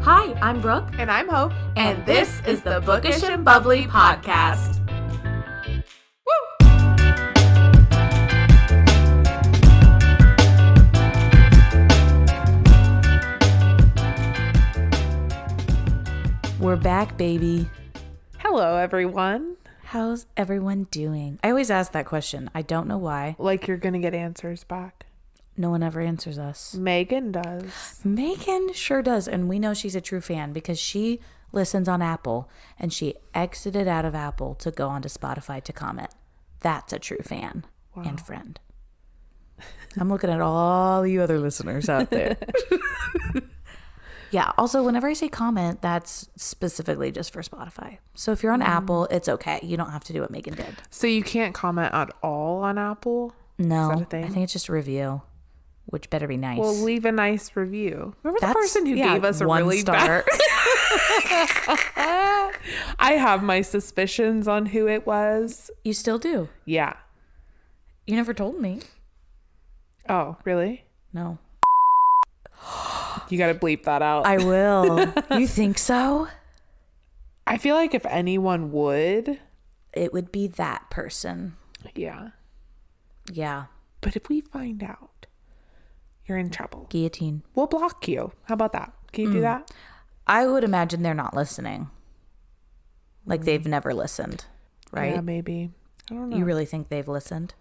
Hi, I'm Brooke. And I'm Hope. And this is the Bookish and Bubbly Podcast. We're back, baby. Hello, everyone. How's everyone doing? I always ask that question. I don't know why. Like you're going to get answers back. No one ever answers us. Megan does. Megan sure does. And we know she's a true fan because she listens on Apple and she exited out of Apple to go onto Spotify to comment. That's a true fan and friend. I'm looking at all you other listeners out there. Yeah. Also, whenever I say comment, that's specifically just for Spotify. So if you're on Apple, it's okay. You don't have to do what Megan did. So you can't comment at all on Apple? No. Is that a thing? I think it's just a review, which better be nice. Well, leave a nice review. Remember the person who gave us a really star. I have my suspicions on who it was. You still do? Yeah. You never told me. Oh, really? No. You got to bleep that out. I will. You think so? I feel like if anyone would, it would be that person. Yeah. Yeah. But if we find out, you're in trouble. Guillotine. We'll block you. How about that? Can you do that? I would imagine they're not listening. Like they've never listened, right? Yeah, maybe. I don't know. You really think they've listened?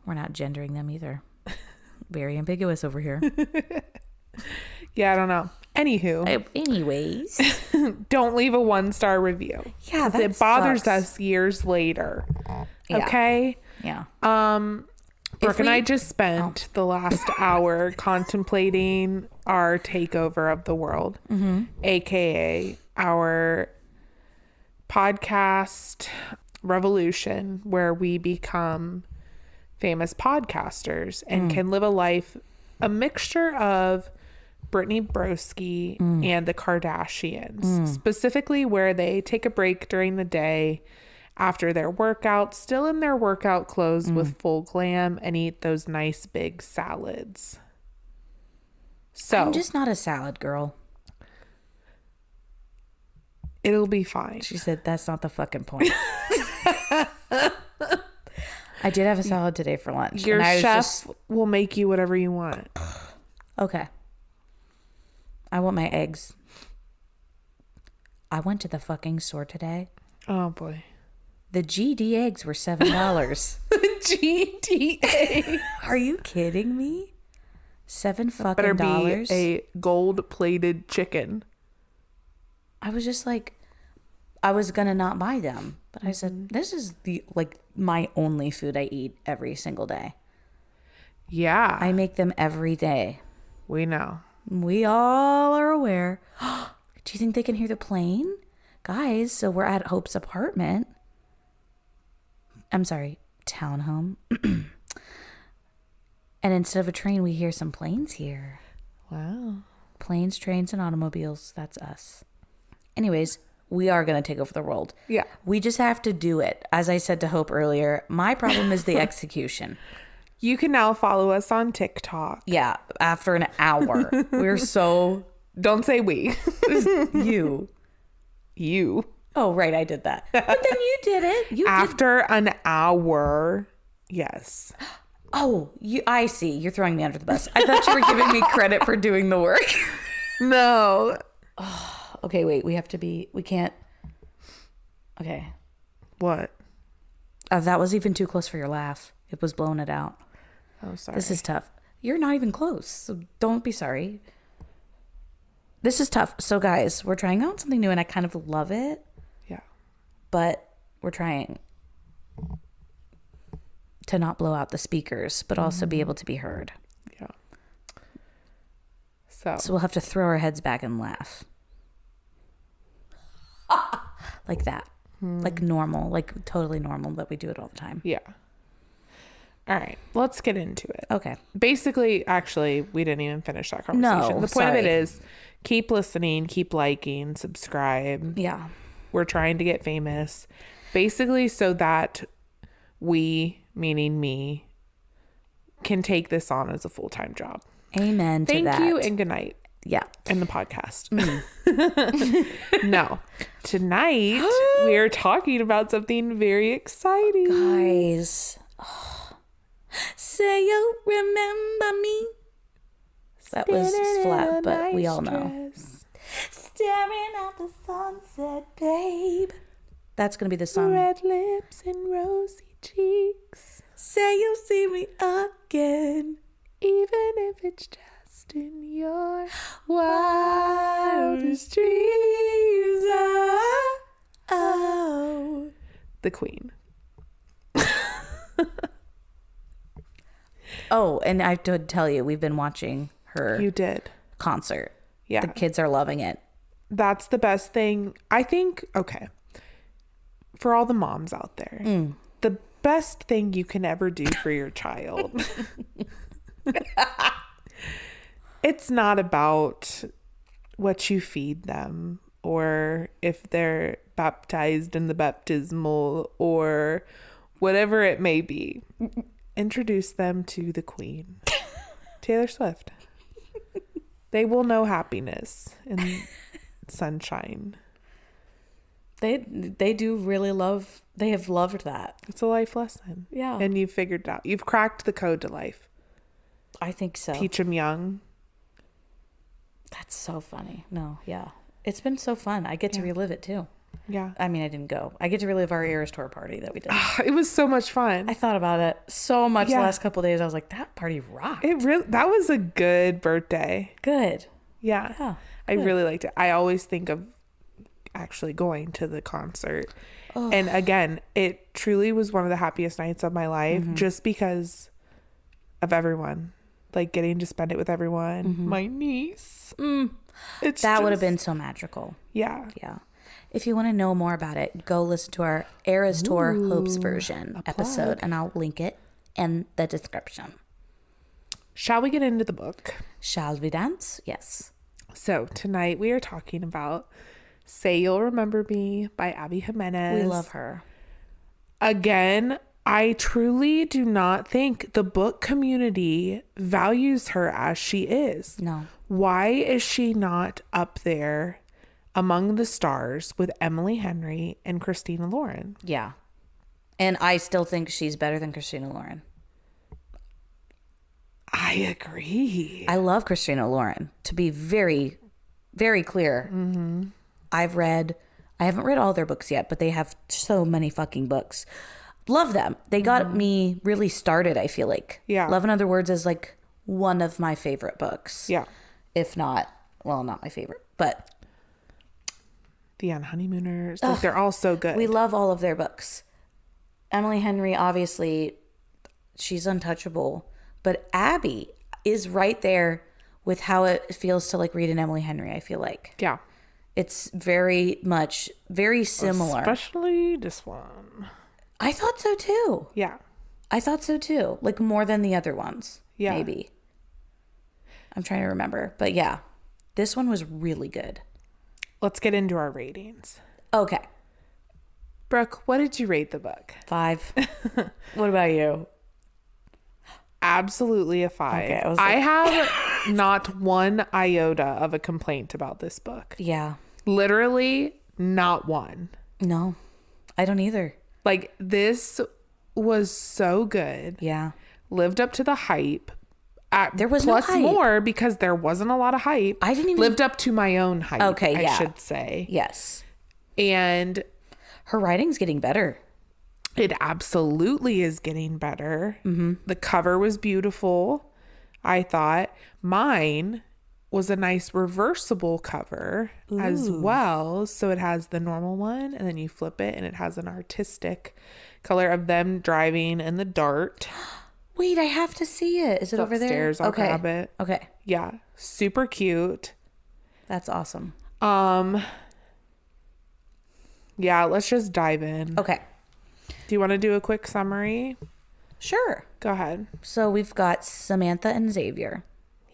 We're not gendering them either. Very ambiguous over here. Yeah, I don't know. Anywho. Anyways. Don't leave a 1-star review. Yeah, that it bothers sucks. us years later. Yeah. Okay? Yeah. Brooke and I just spent the last hour contemplating our takeover of the world, aka our podcast revolution, where we become famous podcasters and can live a life, a mixture of Brittany Broski and the Kardashians, specifically where they take a break during the day after their workout, still in their workout clothes with full glam, and eat those nice big salads. So I'm just not a salad girl. It'll be fine. She said that's not the fucking point. I did have a salad today for lunch. Your and I chef will make you whatever you want. Okay. I want my eggs. I went to the fucking store today. Oh boy. The GD eggs were $7. GDA. Are you kidding me? $7 fucking Better dollars. be a gold-plated chicken. I was just like, I was gonna not buy them, but I said, this is my only food I eat every single day. Yeah. I make them every day. We know. We all are aware. Do you think they can hear the plane? Guys, so we're at Hope's apartment. I'm sorry, townhome. And instead of a train, we hear some planes here. Wow. Planes, trains, and automobiles. That's us. Anyways, we are going to take over the world. Yeah. We just have to do it. As I said to Hope earlier, my problem is the execution. You can now follow us on TikTok. Yeah, after an hour. We're so... Don't say we. You. You. Oh, right, I did that. But then you did it. After an hour. Yes. Oh, I see. You're throwing me under the bus. I thought you were giving me credit for doing the work. No. Oh, okay, wait. We can't. Okay. What? That was even too close for your laugh. It was blowing it out. Oh, sorry. This is tough. You're not even close, so don't be sorry. This is tough. So, guys, we're trying out something new, and I kind of love it. Yeah. But we're trying to not blow out the speakers, but also be able to be heard. Yeah. So we'll have to throw our heads back and laugh. Like that. Like normal. Like totally normal that we do it all the time. Yeah. All right. Let's get into it. Okay. Basically, actually, we didn't even finish that conversation. No, the point of it is keep listening, keep liking, subscribe. Yeah. We're trying to get famous. Basically, so that we, meaning me, can take this on as a full-time job. Amen to that. Thank you and good night. Yeah. In the podcast. No. Tonight, we are talking about something very exciting. Guys. Say you remember me. That was flat, but we all know. Staring at the sunset, babe. That's going to be the song. Red lips and rosy cheeks. Say you'll see me again. Even if it's just in your wildest dreams. Oh. The Queen. Oh, and I did tell you, we've been watching her You did. concert. Yeah. The kids are loving it. That's the best thing. I think, okay, for all the moms out there, the best thing you can ever do for your child, it's not about what you feed them or if they're baptized in the baptismal or whatever it may be. Introduce them to the Queen, Taylor Swift. They will know happiness and sunshine. They do really love, they have loved that. It's a life lesson. Yeah. And you've figured it out. You've cracked the code to life. I think so. Teach them young. That's so funny. No, yeah. It's been so fun. I get to relive it too. Yeah. I mean, I didn't go. I get to relive our Eras Tour party that we did. It was so much fun. I thought about it so much the Yeah. last couple of days. I was like, that party rocked. That was a good birthday. Good. Yeah. Yeah. I really liked it. I always think of actually going to the concert. Oh. And again, it truly was one of the happiest nights of my life just because of everyone. Like getting to spend it with everyone. My niece. That would have been so magical. Yeah. Yeah. If you want to know more about it, go listen to our Eras Tour Hopes version episode, and I'll link it in the description. Shall we get into the book? Shall we dance? Yes. So tonight we are talking about Say You'll Remember Me by Abby Jimenez. We love her. Again, I truly do not think the book community values her as she is. No. Why is she not up there among the stars with Emily Henry and Christina Lauren? Yeah. And I still think she's better than Christina Lauren. I agree. I love Christina Lauren, to be very, very clear. I haven't read all their books yet, but they have so many fucking books. Love them. They got me really started, I feel like. Yeah. Love in Other Words is like one of my favorite books. Yeah. If not, well, not my favorite, but The Honeymooners. Like, they're all so good. we love all of their books. Emily Henry, obviously, she's untouchable, but Abby is right there with how it feels to like read an Emily Henry, I feel like. Yeah. It's very much, very similar. Especially this one. I thought so too. Yeah. I thought so too. Like more than the other ones. Yeah. Maybe. I'm trying to remember. But yeah, this one was really good. Let's get into our ratings. Okay. Brooke, what did you rate the book? 5. What about you? Absolutely a 5. Okay, I have not one iota of a complaint about this book. Yeah. Literally not one. No, I don't either. Like, this was so good. Yeah. Lived up to the hype. There was no plus hype. more because there wasn't a lot of hype. I didn't even lived up to my own hype. Okay, yeah. I should say. Yes. And Her writing's getting better. it absolutely is getting better. The cover was beautiful, I thought. Mine was a nice reversible cover as well. So it has the normal one, and then you flip it, and it has an artistic color of them driving in the dart. Wait, I have to see it. Is it over there? Upstairs, I'll grab it. Okay. Yeah, super cute. That's awesome. Yeah, let's just dive in. Okay. Do you want to do a quick summary? Sure. Go ahead. So we've got Samantha and Xavier.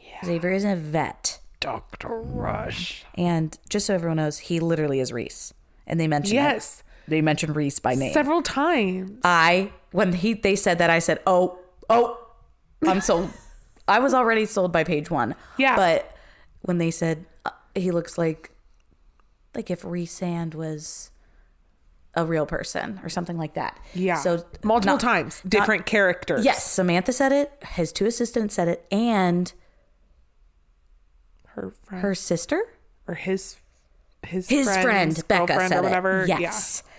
Yeah. Xavier is a vet. Dr. Rush. And just so everyone knows, he literally is Reese. And they mentioned Yes. They mentioned Reese by name. Several times. When they said that, I said, oh, I'm sold. I was already sold by page 1. Yeah. But when they said he looks like if Rhysand was a real person or something like that. Yeah. So multiple times, different characters. Yes. Samantha said it. His 2 assistants said it. And her friend. Her sister? Or his friend, Becca, said or whatever. It. Yes. Yeah.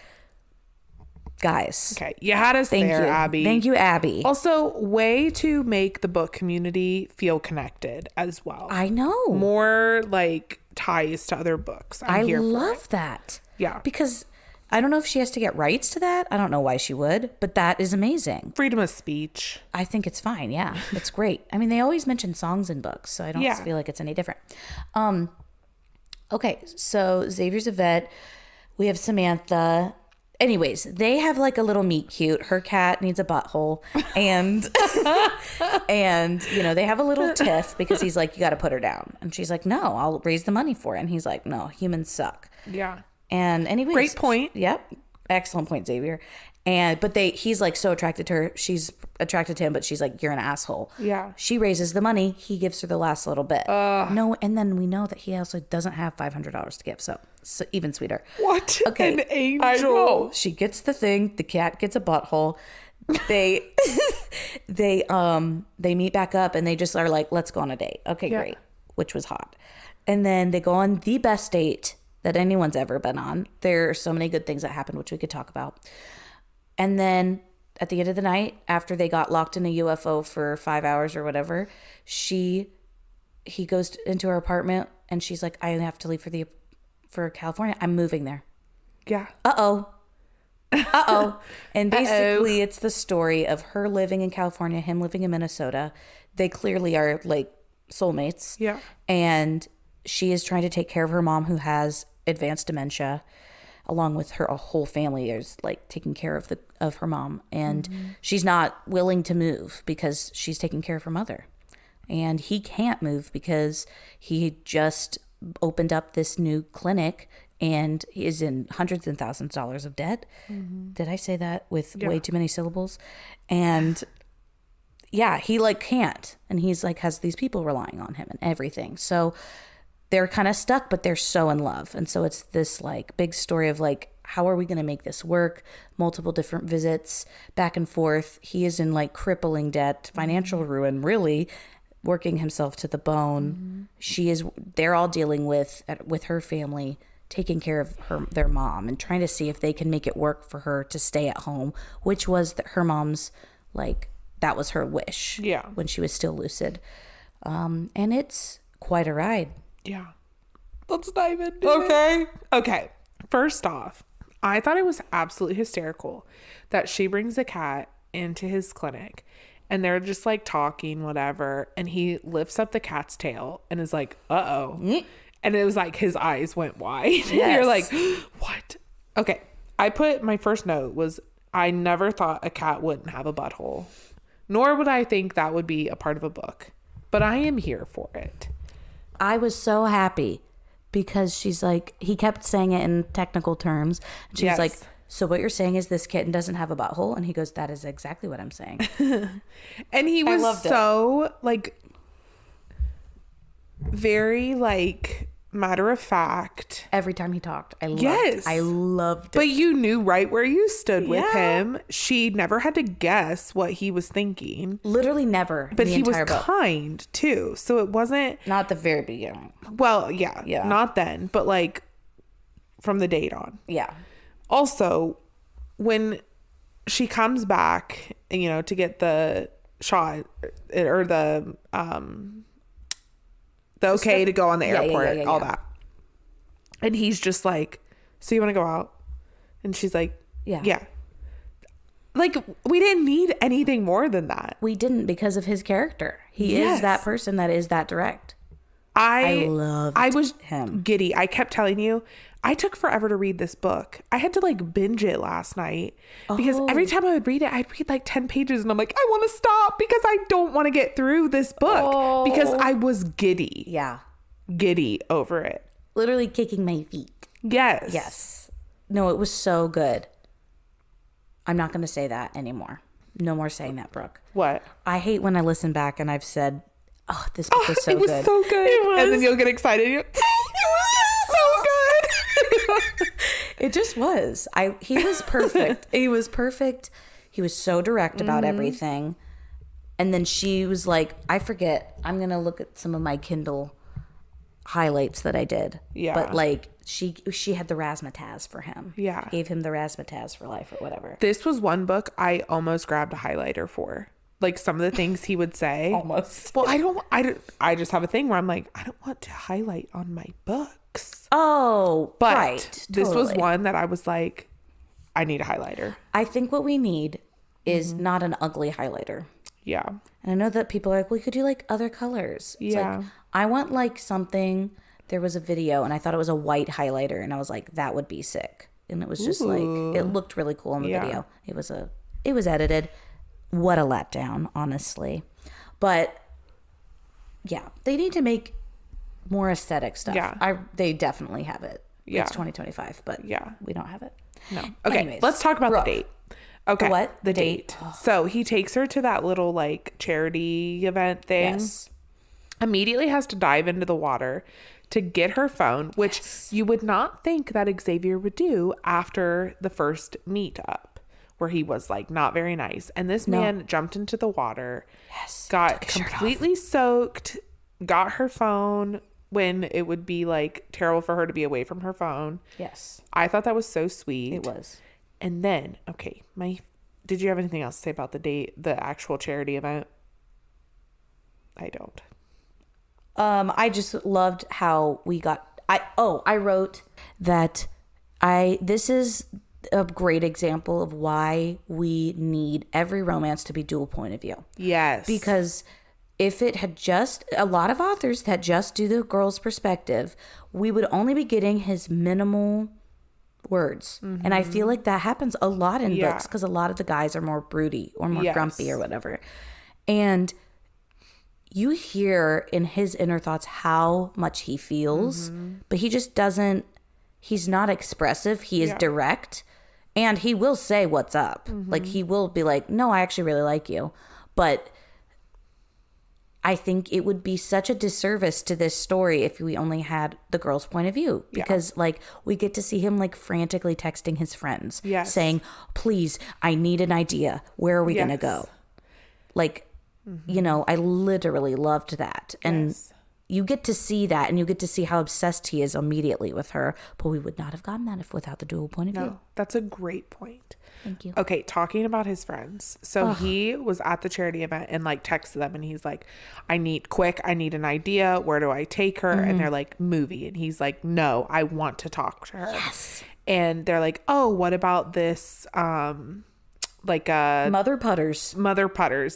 Guys. Okay. You had us there, Abby. Thank you, Abby. Also, way to make the book community feel connected as well. I know. More like ties to other books. I love that. Yeah. Because I don't know if she has to get rights to that. I don't know why she would, but that is amazing. Freedom of speech. I think it's fine. Yeah, it's great. I mean, they always mention songs in books, so I don't feel like it's any different. Okay, so Xavier's a vet. We have Samantha. Anyways, they have like a little meet cute. Her cat needs a butthole, and they have a little tiff because he's like, you got to put her down, and she's like, no, I'll raise the money for it, and he's like, no, humans suck. Yeah. And anyways, great point. Yep. Excellent point, Xavier. But he's like so attracted to her. She's attracted to him, but she's like, you're an asshole. Yeah. She raises the money. He gives her the last little bit. No. And then we know that he also doesn't have $500 to give. So even sweeter. What? Okay. An angel. I know. She gets the thing. The cat gets a butthole. They meet back up and they just are like, let's go on a date. Okay, great. Which was hot. And then they go on the best date that anyone's ever been on. There are so many good things that happened, which we could talk about. And then at the end of the night, after they got locked in a UFO for 5 hours or whatever, he goes into her apartment and she's like, I have to leave for California. I'm moving there. Yeah. Uh-oh. And basically it's the story of her living in California, him living in Minnesota. They clearly are like soulmates. Yeah. And she is trying to take care of her mom who has advanced dementia, along with her whole family is like taking care of her mom. And she's not willing to move because she's taking care of her mother. And he can't move because he just opened up this new clinic and is in hundreds and thousands of dollars of debt. Did I say that with way too many syllables? And yeah, he like can't. And he's like has these people relying on him and everything. So they're kind of stuck, but they're so in love. And so it's this like big story of like, how are we going to make this work? Multiple different visits back and forth. He is in like crippling debt, financial ruin, really working himself to the bone. They're all dealing with her family, taking care of their mom and trying to see if they can make it work for her to stay at home, which was her mom's, like, that was her wish when she was still lucid. And it's quite a ride. Yeah. Let's dive into it. Okay. First off, I thought it was absolutely hysterical that she brings a cat into his clinic and they're just like talking, whatever. And he lifts up the cat's tail and is like, uh-oh. And it was like his eyes went wide. Yes. You're like, what? Okay. My first note was, I never thought a cat wouldn't have a butthole, nor would I think that would be a part of a book, but I am here for it. I was so happy because she's like, he kept saying it in technical terms. She's like, so what you're saying is this kitten doesn't have a butthole? And he goes, that is exactly what I'm saying. And he was so like, very like matter of fact. Every time he talked, I loved it. But you knew right where you stood with him. She never had to guess what he was thinking. Literally never. But he was kind too. So it wasn't. Not at the very beginning. Well, yeah. Not then, but like from the date on. Yeah. Also, when she comes back, to get the shot or the okay to go on the airport, all that. And he's just like, so you want to go out? And she's like, yeah. Like, we didn't need anything more than that. We didn't, because of his character. He is that person that is that direct. I was him. Giddy. I kept telling you, I took forever to read this book. I had to like binge it last night because every time I would read it, I'd read like 10 pages and I'm like, I want to stop because I don't want to get through this book because I was giddy. Yeah. Giddy over it. Literally kicking my feet. Yes. No, it was so good. I'm not going to say that anymore. No more saying that, Brooke. What? I hate when I listen back and I've said Oh, this book was so it was good. so good. It was. And then you'll get excited. It was so good. It just was. He was perfect. He was perfect. He was so direct about everything. And then she was like, I forget. I'm going to look at some of my Kindle highlights that I did. Yeah. But like she had the razzmatazz for him. Yeah. Gave him the razzmatazz for life or whatever. This was one book I almost grabbed a highlighter for. Like some of the things he would say. Almost. Well, I just have a thing where I'm like, I don't want to highlight on my books. Oh, but right. This was Totally. one that I was like, I need a highlighter. I think what we need is not an ugly highlighter. Yeah. And I know that people are like, well, you could do like other colors. It's Yeah. like, I want like something. There was a video and I thought it was a white highlighter and I was like, that would be sick. And it was just like, it looked really cool in the video. It was edited. What a letdown, honestly. But yeah, they need to make more aesthetic stuff. Yeah. They definitely have it. Yeah. It's 2025, but we don't have it. No. Okay. Anyways, let's talk about Brooke. the date. Okay. The what? The date. So he takes her to that little like charity event thing. Yes. Immediately has to dive into the water to get her phone, which you would not think that Xavier would do after the first meetup where he was like not very nice. And this man jumped into the water, got completely soaked, got her phone when it would be like terrible for her to be away from her phone. Yes. I thought that was so sweet. It was. And then, okay, did you have anything else to say about the date, the actual charity event? I don't. I just loved how we got. I wrote that. This is a great example of why we need every romance to be dual point of view. Yes. Because if it had just a lot of authors that just do the girl's perspective, we would only be getting his minimal words. And I feel like that happens a lot in books because a lot of the guys are more broody or more grumpy or whatever. And you hear in his inner thoughts how much he feels, but he just doesn't, he's not expressive. He is direct and he will say what's up. Like he will be like, no, I actually really like you. But I think it would be such a disservice to this story if we only had the girl's point of view, because like we get to see him like frantically texting his friends saying, please, I need an idea. Where are we going to go? Like, you know, I literally loved that. And you get to see that and you get to see how obsessed he is immediately with her. But we would not have gotten that without the dual point of view. That's a great point. Thank you. Okay, talking about his friends. So he was at the charity event and like texted them and he's like, I need an idea. Where do I take her? And they're like, movie. And he's like, no, I want to talk to her. Yes. And they're like, oh, what about this? Like a Mother Putters.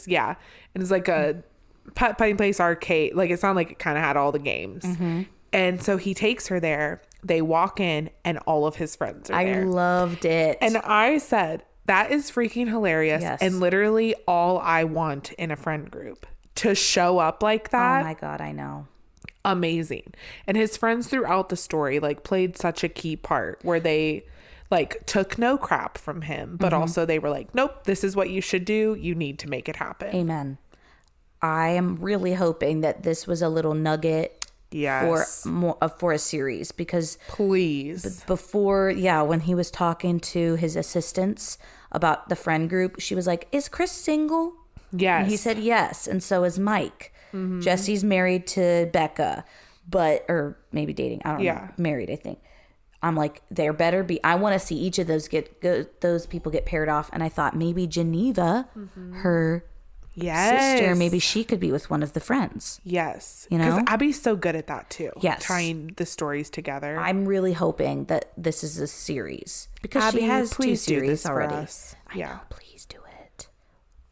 Yeah. And it's like a putting place arcade. Like it sounded like it kind of had all the games. And so he takes her there. They walk in and all of his friends are there. I loved it. And I said, that is freaking hilarious. Yes. And literally all I want in a friend group to show up like that. Oh my God, I know. Amazing. And his friends throughout the story like played such a key part where they like took no crap from him, but also they were like, nope, this is what you should do. You need to make it happen. Amen. I am really hoping that this was a little nugget for a series, because please before when he was talking to his assistants about the friend group, she was like, is Chris single? Yes. And he said yes, and so is Mike. Jesse's married to Becca, or maybe dating, I don't know, married I think. I'm like, there better be, I want to see each of those those people get paired off. And I thought maybe Geneva, her sister, maybe she could be with one of the friends. Yes. You know? Because Abby's so good at that too. Yes. Tying the stories together. I'm really hoping that this is a series, because Abby, she has please 2 do series this for already. us. I know, please do it.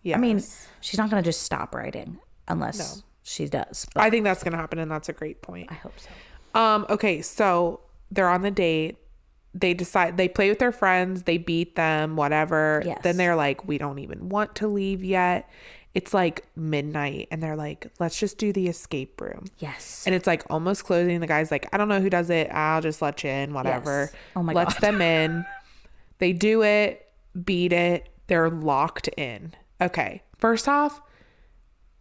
Yeah. I mean, she's not going to just stop writing unless she does. But I think that's going to happen, and that's a great point. I hope so. Okay, so they're on the date. They decide, they play with their friends, they beat them, whatever. Yes. Then they're like, we don't even want to leave yet. It's like midnight and they're like, let's just do the escape room. Yes. And it's like almost closing. The guy's like, I don't know who does it. I'll just let you in, whatever. Yes. Oh my Lets God. them in. They do it, beat it. They're locked in. Okay. First off,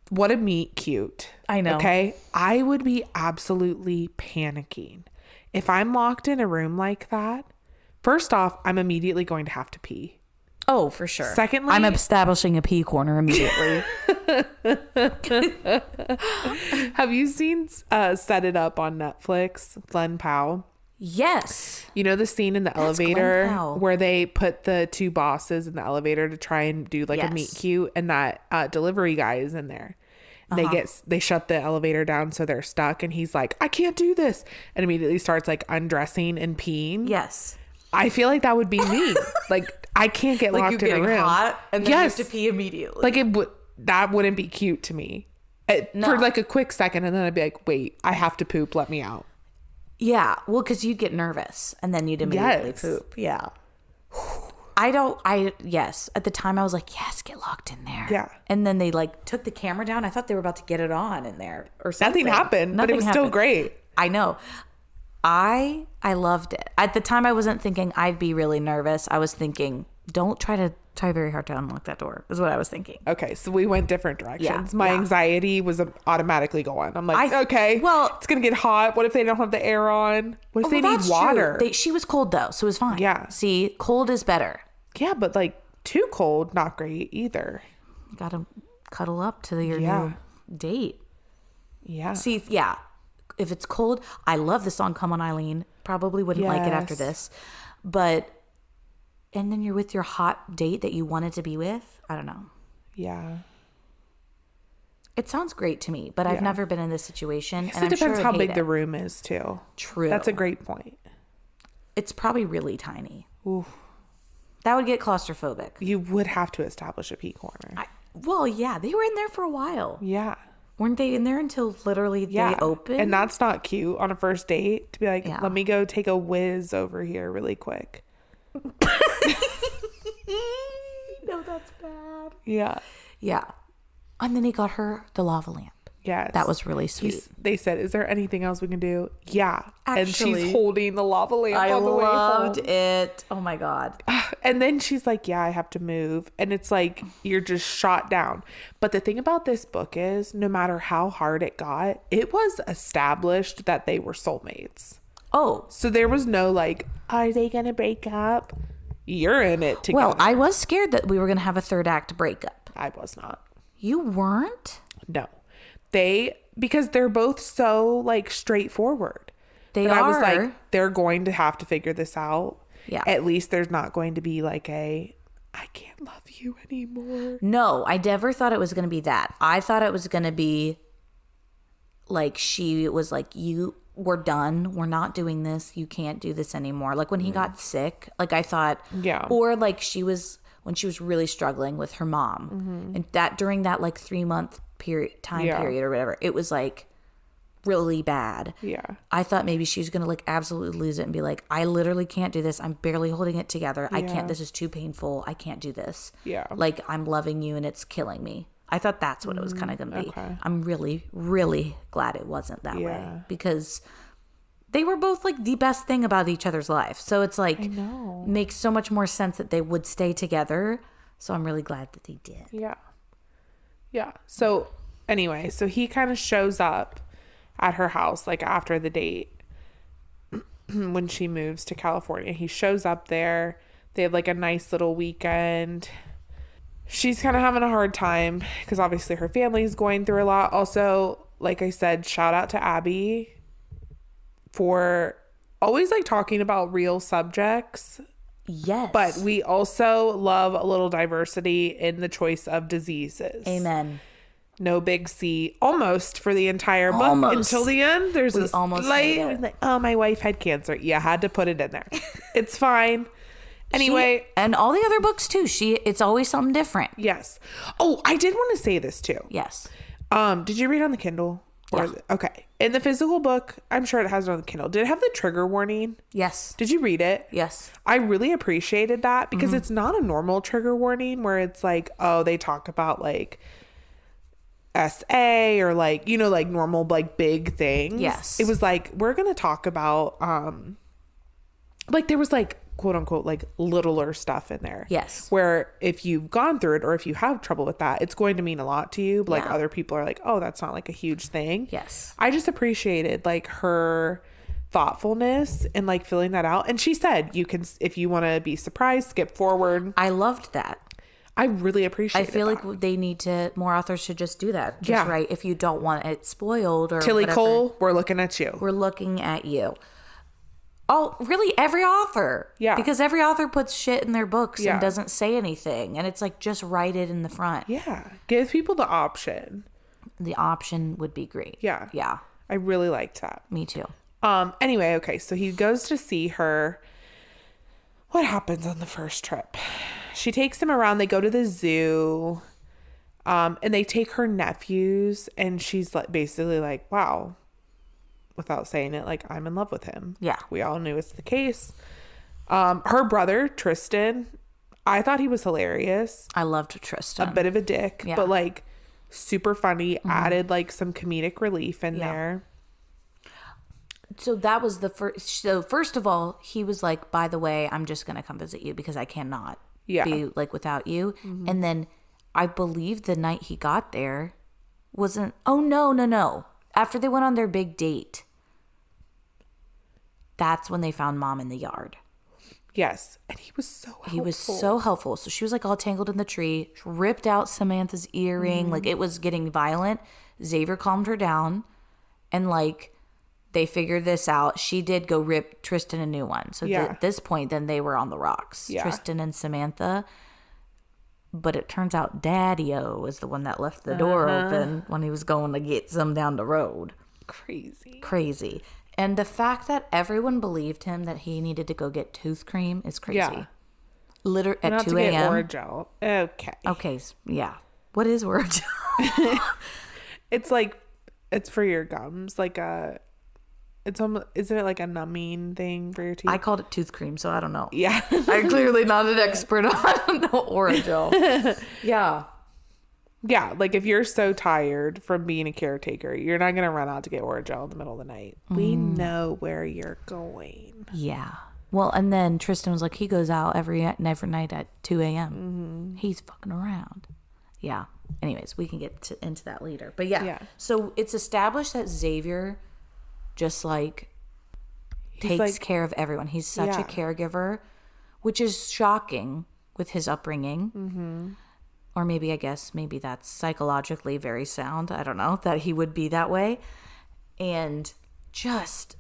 what a meet cute. I know. Okay. I would be absolutely panicking. If I'm locked in a room like that, first off, I'm immediately going to have to pee. Oh, for sure. Secondly, I'm establishing a pee corner immediately. have you seen Set It Up on Netflix, Glenn Powell? Yes. You know the scene in the elevator where they put the two bosses in the elevator to try and do like a meet cute, and that delivery guy is in there. They shut the elevator down, so they're stuck, and he's like, I can't do this, and immediately starts like undressing and peeing. Yes. I feel like that would be me. Like, I can't get locked in a room. Hot and then you have to pee immediately. Like that wouldn't be cute to me. For like a quick second, and then I'd be like, wait, I have to poop, let me out. Yeah, well, because you'd get nervous and then you'd immediately poop. Yeah. Yes. At the time I was like, yes, get locked in there. Yeah. And then they like took the camera down. I thought they were about to get it on in there or something. Nothing happened, but it was still great. I know. I loved it. At the time I wasn't thinking I'd be really nervous. I was thinking, don't try very hard to unlock that door, is what I was thinking. Okay, so we went different directions. My anxiety was automatically going. I'm like, okay, well, it's going to get hot. What if they don't have the air on? What if they need water? She was cold though, so it was fine. Yeah. See, cold is better. Yeah, but like too cold, not great either. You got to cuddle up to your new date. Yeah. See, yeah. If it's cold, I love the song Come On Eileen. Probably wouldn't like it after this. But, and then you're with your hot date that you wanted to be with. I don't know. Yeah. It sounds great to me, but I've never been in this situation. And it depends how big the room is too. True. That's a great point. It's probably really tiny. Ooh. That would get claustrophobic. You would have to establish a pee corner. Well, yeah. They were in there for a while. Yeah. Weren't they in there until literally they opened? And that's not cute on a first date to be like, let me go take a whiz over here really quick. No, that's bad. Yeah. Yeah. And then he got her the lava lamp. Yes. That was really sweet. They said, is there anything else we can do? Yeah. Actually, and she's holding the lava lamp on the way home. I loved it. Oh my God. And then she's like, yeah, I have to move. And it's like, you're just shot down. But the thing about this book is, no matter how hard it got, it was established that they were soulmates. Oh. So there was no like, are they going to break up? You're in it together. Well, I was scared that we were going to have a third act breakup. I was not. You weren't? No. Because they're both so like straightforward. They are. I was like, they're going to have to figure this out. Yeah. At least there's not going to be like I can't love you anymore. No, I never thought it was going to be that. I thought it was going to be like she was like, we're done. We're not doing this. You can't do this anymore. Like when he got sick, like I thought, or like when she was really struggling with her mom, and that during that like 3-month time period or whatever, it was like really bad. Yeah. I thought maybe she was gonna like absolutely lose it and be like, I literally can't do this. I'm barely holding it together. I can't. This is too painful. I can't do this. Yeah. Like I'm loving you and it's killing me. I thought that's what it was kind of gonna be. Okay. I'm really, really glad it wasn't that way, because they were both like the best thing about each other's life. So it's like, I know. Makes so much more sense that they would stay together. So I'm really glad that they did. Yeah. Yeah. So anyway, so he kind of shows up at her house like after the date when she moves to California. He shows up there. They have like a nice little weekend. She's kind of having a hard time because obviously her family's going through a lot. Also, like I said, shout out to Abby for always like talking about real subjects. Yes. But we also love a little diversity in the choice of diseases. Amen. No big C almost for the entire book until the end. There's this almost like, oh, my wife had cancer. Yeah, had to put it in there. It's fine. Anyway, and all the other books too. It's always something different. Yes. Oh, I did want to say this too. Yes. Did you read on the Kindle? Yeah. Okay. In the physical book, I'm sure it has it on the Kindle. Did it have the trigger warning? Yes. Did you read it? Yes. I really appreciated that because it's not a normal trigger warning where it's like, oh, they talk about like SA or like, you know, like normal like big things. Yes. It was like, we're going to talk about like there was like quote unquote like littler stuff in there. Yes. Where if you've gone through it or if you have trouble with that, it's going to mean a lot to you. But like Yeah. other people are like, oh, that's not like a huge thing. Yes. I just appreciated like her thoughtfulness and like filling that out. And she said, you can, if you want to be surprised, skip forward. I loved that. I really appreciate it. I feel like they need to, more authors should just do that. Just right. If you don't want it spoiled or Tilly whatever, Cole, we're looking at you. we're looking at you. Oh, really? Every author. Yeah. Because every author puts shit in their books Yeah. and doesn't say anything. And it's like, just write it in the front. Yeah. Give people the option. The option would be great. Yeah. Yeah. I really liked that. Me too. Anyway, okay, so he goes to see her. What happens on the first trip? She takes him around. They go to the zoo. And they take her nephews, and she's like basically like, wow, without saying it, like, I'm in love with him. Yeah. We all knew it's the case. Her brother, Tristan, I thought he was hilarious. I loved Tristan. A bit of a dick, Yeah. but like super funny, added like some comedic relief in there. So that was the first. So first of all, he was like, by the way, I'm just going to come visit you because I cannot be like without you. And then I believe the night he got there wasn't. Oh, no. After they went on their big date, that's when they found Mom in the yard. Yes. And he was so helpful. He was so helpful. So she was like all tangled in the tree, ripped out Samantha's earring. Like it was getting violent. Xavier calmed her down and like they figured this out. She did go rip Tristan a new one. So at this point, then they were on the rocks. Yeah. Tristan and Samantha. But it turns out Daddy-O was the one that left the door open when he was going to get some down the road. Crazy. And the fact that everyone believed him that he needed to go get tooth cream is crazy. Yeah. Literally at 2 a.m. Not to get Orajel. Okay. Yeah. What is Orajel? It's like, it's for your gums. Like it's almost, isn't it like a numbing thing for your teeth? I called it tooth cream, so I don't know. Yeah. I'm clearly not an expert on Orajel. Yeah. Yeah, like if you're so tired from being a caretaker, you're not going to run out to get Orajel in the middle of the night. We know where you're going. Yeah. Well, and then Tristan was like, he goes out every night at 2 a.m. He's fucking around. Yeah. Anyways, we can get into that later. But yeah. So it's established that Xavier just like takes care of everyone. He's such a caregiver, which is shocking with his upbringing. Or maybe, I guess, maybe that's psychologically very sound. I don't know, that he would be that way. And just...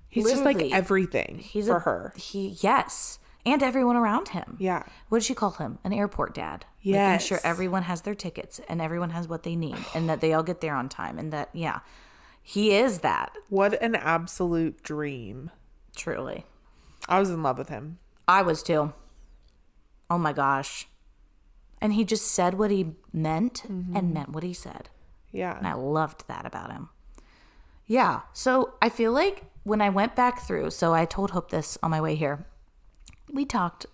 He's just like everything for her. Yes. And everyone around him. Yeah. What did she call him? An airport dad. Yes. Making sure everyone has their tickets and everyone has what they need and that they all get there on time. And that, he is that. What an absolute dream. Truly. I was in love with him. I was too. Oh my gosh. And he just said what he meant and meant what he said. Yeah. And I loved that about him. Yeah. So I feel like when I went back through, so I told Hope this on my way here. We talked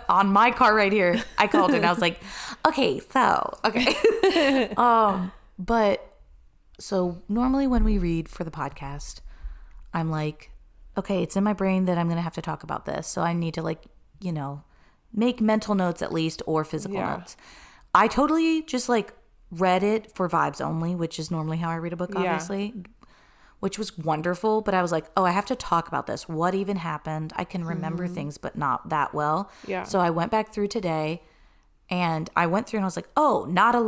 on my car right here. I called her and I was like, okay. But so normally when we read for the podcast, I'm like, okay, it's in my brain that I'm going to have to talk about this. So I need to make mental notes at least or physical notes. I totally just read it for vibes only, which is normally how I read a book, obviously, which was wonderful. But I was like, oh, I have to talk about this. What even happened? I can remember things, but not that well. Yeah. So I went back through today and I went through and I was like, oh, not a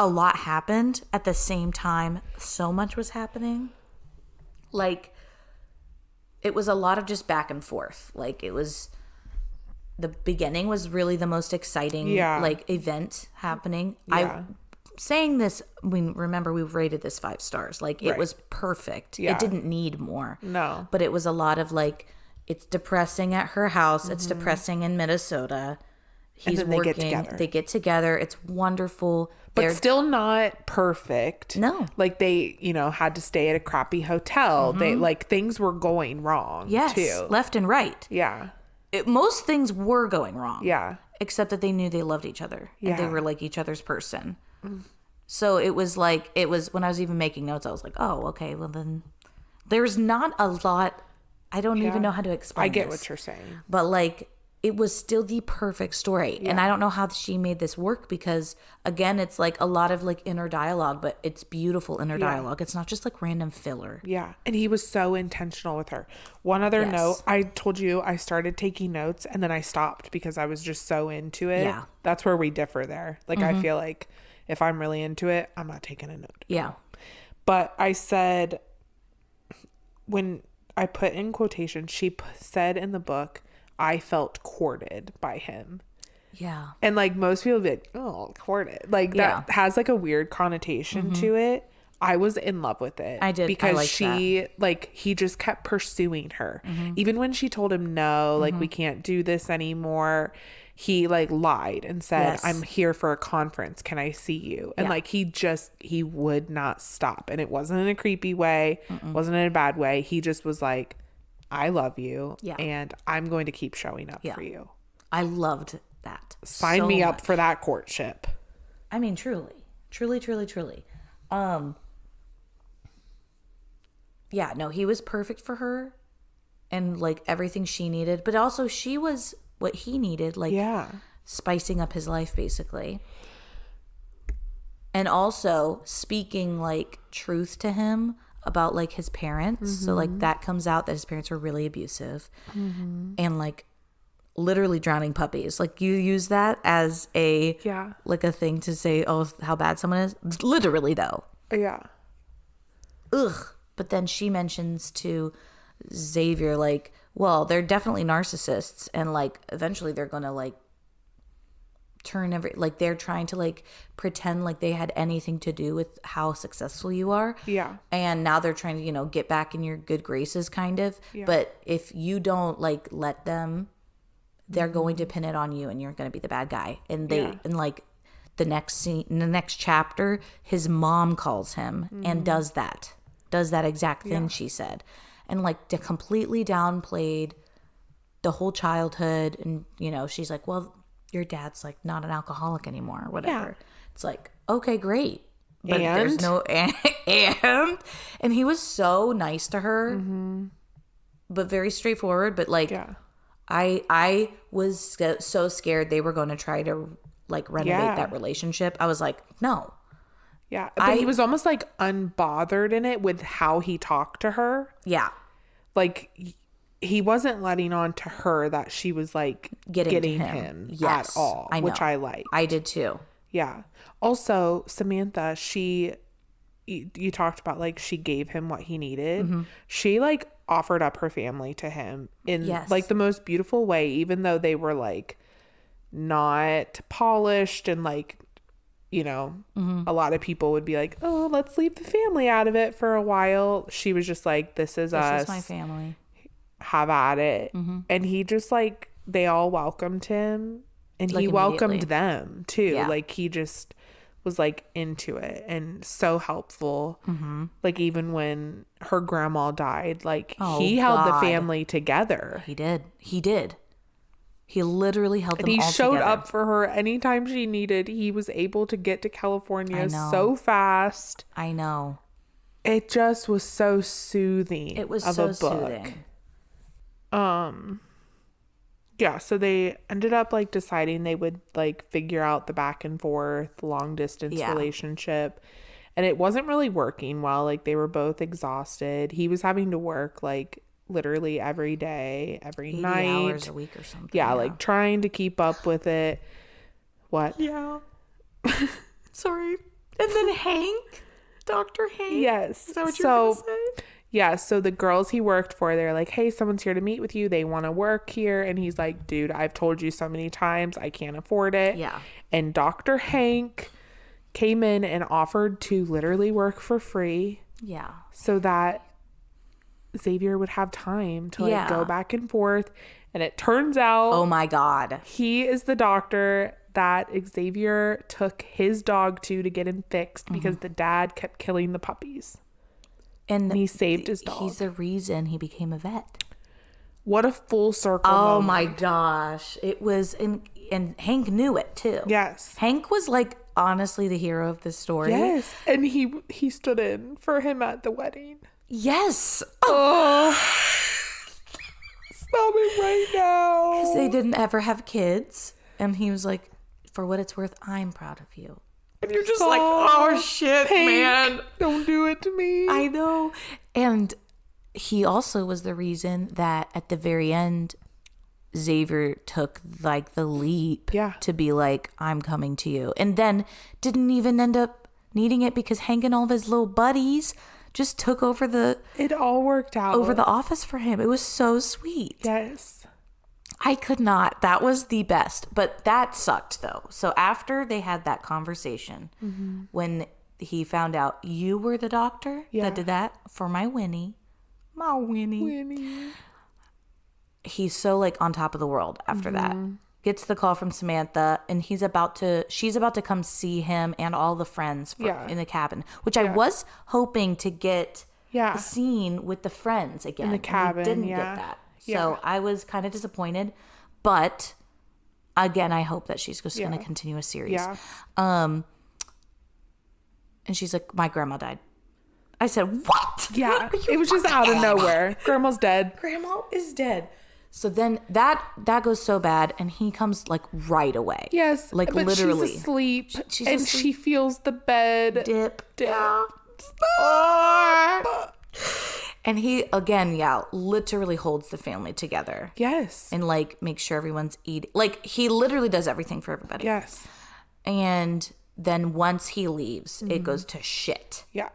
lot happened at the same time. So much was happening. It was a lot of just back and forth. It was, the beginning was really the most exciting, event happening. Yeah. Saying this, remember we've rated this 5 stars. It was perfect. Yeah. It didn't need more. No. But it was a lot of it's depressing at her house. It's depressing in Minnesota. He's working. They get together. It's wonderful. But still not perfect. No. They, had to stay at a crappy hotel. They things were going wrong. Yes. Too. Left and right. Yeah. Most things were going wrong. Yeah. Except that they knew they loved each other. And they were each other's person. So it was when I was even making notes, I was like, oh, okay, well then There's not a lot. I don't even know how to explain I get this. what you're saying. But like, it was still the perfect story. And I don't know how she made this work because, again, it's like a lot of like inner dialogue, but it's beautiful inner dialogue. It's not just like random filler. Yeah. And he was so intentional with her. One other note, I told you I started taking notes and then I stopped because I was just so into it. Yeah. That's where we differ there. Like, I feel like if I'm really into it, I'm not taking a note. Yeah. But I said, when I put in quotation, she said in the book, I felt courted by him. Yeah. And like most people be like, oh, courted. Like that has like a weird connotation to it. I was in love with it. I did. Because he just kept pursuing her. Even when she told him no, like we can't do this anymore. He like lied and said, I'm here for a conference. Can I see you? And like he would not stop. And it wasn't in a creepy way. Wasn't in a bad way. He just was like, I love you and I'm going to keep showing up for you. I loved that. Sign me up for that courtship. I mean, truly. Yeah, no, he was perfect for her and like everything she needed, but also she was what he needed, like spicing up his life basically. And also speaking like truth to him about like his parents. So like that comes out that his parents were really abusive and like literally drowning puppies. Like you use that as a like a thing to say, oh, how bad someone is. Literally though. Yeah. Ugh. But then she mentions to Xavier like, well, they're definitely narcissists and like eventually they're gonna like turn like they're trying to like pretend like they had anything to do with how successful you are. Yeah. And now they're trying to, you know, get back in your good graces kind of. Yeah. But if you don't like let them, they're going to pin it on you and you're going to be the bad guy. And they and like the next scene, in the next chapter, his mom calls him and does that exact thing she said. And like completely downplayed the whole childhood. And, you know, she's like, well, your dad's like not an alcoholic anymore or whatever. Yeah. It's like, okay, great. But there's no and he was so nice to her, but very straightforward. But like, I was so scared they were going to try to like renovate that relationship. I was like, no. Yeah. But he was almost like unbothered in it with how he talked to her. Yeah. Like he wasn't letting on to her that she was like getting him at all, which I like. I did too. Yeah. Also, Samantha, you talked about like she gave him what he needed. She like offered up her family to him in like the most beautiful way, even though they were like not polished and like, you know, a lot of people would be like, oh, let's leave the family out of it for a while. She was just like, this is us. This is my family. Have at it. And he just like, they all welcomed him and like he welcomed them too. Like he just was like into it and so helpful. Like even when her grandma died, like he held the family together. He did. He literally held them all together. And he showed up for her anytime she needed. He was able to get to California so fast. I know. It just was so soothing. It was so soothing. Yeah, so they ended up like deciding they would like figure out the back and forth long distance relationship. And it wasn't really working well. Like they were both exhausted. He was having to work like literally every day, every 80 night. hours a week or something. Yeah, like trying to keep up with it. What? Yeah. Sorry. And then Hank, Dr. Hank. Yes. Is that what you're going to say? Yeah, so the girls he worked for, they're like, hey, someone's here to meet with you. They want to work here. And he's like, dude, I've told you so many times I can't afford it. Yeah. And Dr. Hank came in and offered to literally work for free. Yeah. So that Xavier would have time to like go back and forth. And it turns out, oh my God, he is the doctor that Xavier took his dog to get him fixed because the dad kept killing the puppies. And he saved his dog. He's the reason he became a vet. What a full circle moment. My gosh. It was, and Hank knew it too. Yes. Hank was like honestly the hero of this story. Yes. And he stood in for him at the wedding. Yes. Oh. Stop it right now. Because they didn't ever have kids. And he was like, for what it's worth, I'm proud of you. And you're just like, oh shit, Hank, man. Don't do it to me. I know. And he also was the reason that at the very end, Xavier took like the leap to be like, I'm coming to you. And then didn't even end up needing it because Hank and all of his little buddies just took over it all worked out over the office for him. It was so sweet. Yes. I could not. That was the best. But that sucked though. So after they had that conversation, when he found out you were the doctor that did that for my Winnie. My Winnie. He's so like on top of the world after that. Gets the call from Samantha and she's about to come see him and all the friends in the cabin, which I was hoping to get a scene with the friends again. In the cabin. Didn't get that. So I was kind of disappointed, but again, I hope that she's just going to continue a series. Yeah. And she's like, my grandma died. I said, what? Yeah. It was just out of nowhere. Grandma's dead. Grandma is dead. So then that goes so bad, and he comes like right away. Yes. Like but literally. She's asleep. She's and asleep. She feels the bed. Dip. Stop. And he, again, literally holds the family together. Yes. And like makes sure everyone's eating. Like he literally does everything for everybody. Yes. And then once he leaves, it goes to shit. Yeah.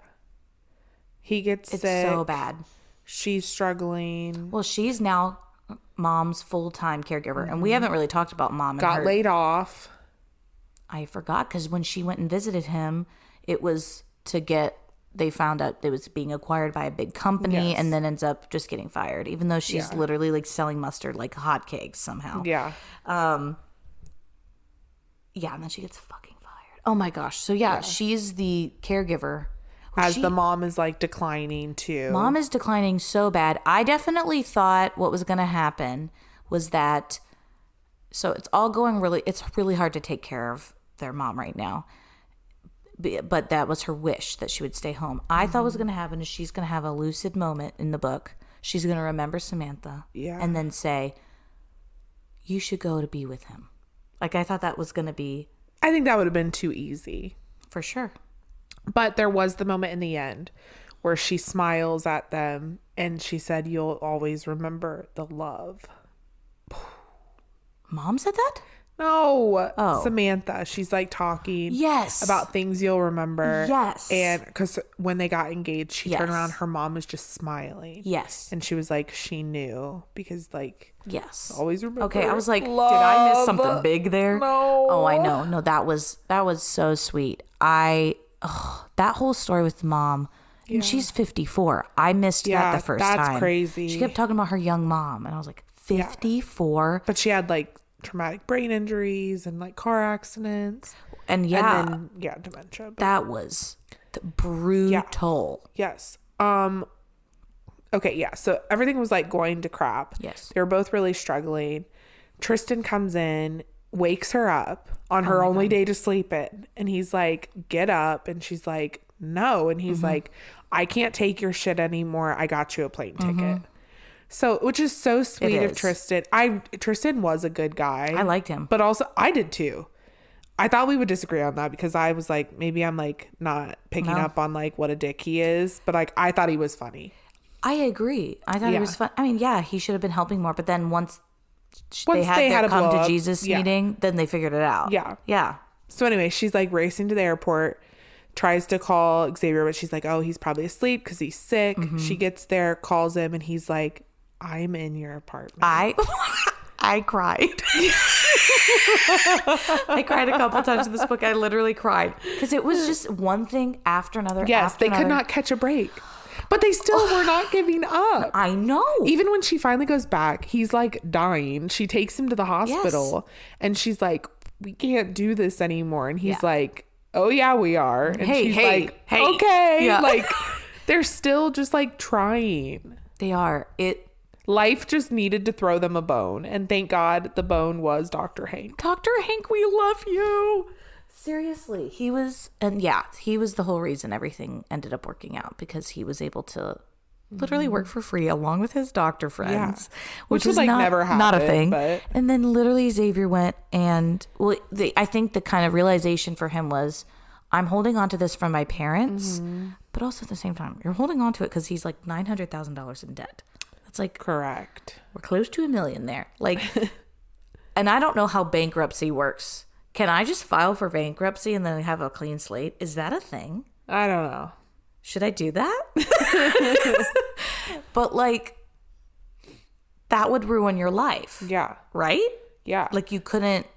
He gets sick. It's so bad. She's struggling. Well, she's now mom's full-time caregiver. And we haven't really talked about mom and got her. laid off. I forgot because when she went and visited him, it was they found out it was being acquired by a big company and then ends up just getting fired, even though she's literally like selling mustard like hotcakes somehow. Yeah. And then she gets fucking fired. Oh my gosh. So she's the caregiver. As the mom is like declining too. Mom is declining so bad. I definitely thought what was going to happen was that, so it's all going it's really hard to take care of their mom right now. But that was her wish that she would stay home. I thought what was going to happen is she's going to have a lucid moment in the book. She's going to remember Samantha. Yeah. And then say, you should go to be with him. Like I thought that was going to be. I think that would have been too easy. For sure. But there was the moment in the end where she smiles at them and she said, you'll always remember the love. Mom said that? No. Oh. Samantha. She's like talking about things you'll remember. Yes. And because when they got engaged, she turned around. Her mom was just smiling. Yes. And she was like, she knew because like, always remember. Okay. I was like, love. Did I miss something big there? No. Oh, I know. No, that was so sweet. That whole story with the mom. And she's 54. I missed that the first time. That's crazy. She kept talking about her young mom. And I was like, 54? But she had like traumatic brain injuries and like car accidents. And then, dementia. But that was brutal. Yes. Okay, yeah. So everything was like going to crap. Yes. They were both really struggling. Tristan comes in, wakes her up on her only day to sleep in. And he's like, get up. And she's like, no. And he's like, I can't take your shit anymore. I got you a plane ticket. So, which is so sweet of Tristan. Tristan was a good guy. I liked him. But also, I did too. I thought we would disagree on that because I was like, maybe I'm like not picking up on like what a dick he is. But like, I thought he was funny. I agree. I thought he was fun. I mean, he should have been helping more. But then once they had their come to Jesus meeting, then they figured it out. Yeah. Yeah. So anyway, she's like racing to the airport, tries to call Xavier, but she's like, oh, he's probably asleep because he's sick. She gets there, calls him, and he's like, I'm in your apartment. I cried. I cried a couple times in this book. I literally cried because it was just one thing after another. Yes, they could not catch a break. But they still were not giving up. I know. Even when she finally goes back, he's like dying. She takes him to the hospital and she's like, we can't do this anymore. And he's like, oh yeah, we are. And she's like, okay. Yeah. Like they're still just like trying. They are. Life just needed to throw them a bone. And thank God the bone was Dr. Hank. Dr. Hank, we love you. Seriously. He was the whole reason everything ended up working out because he was able to literally work for free along with his doctor friends, which is like not, never happened, not a thing. But... And then literally Xavier went and, well, I think the kind of realization for him was, I'm holding on to this from my parents, but also at the same time, you're holding on to it because he's like $900,000 in debt. That's like, correct. We're close to $1 million there. Like, and I don't know how bankruptcy works. Can I just file for bankruptcy and then have a clean slate? Is that a thing? I don't know. Should I do that? But like, that would ruin your life. Yeah. Right? Yeah. Like you couldn't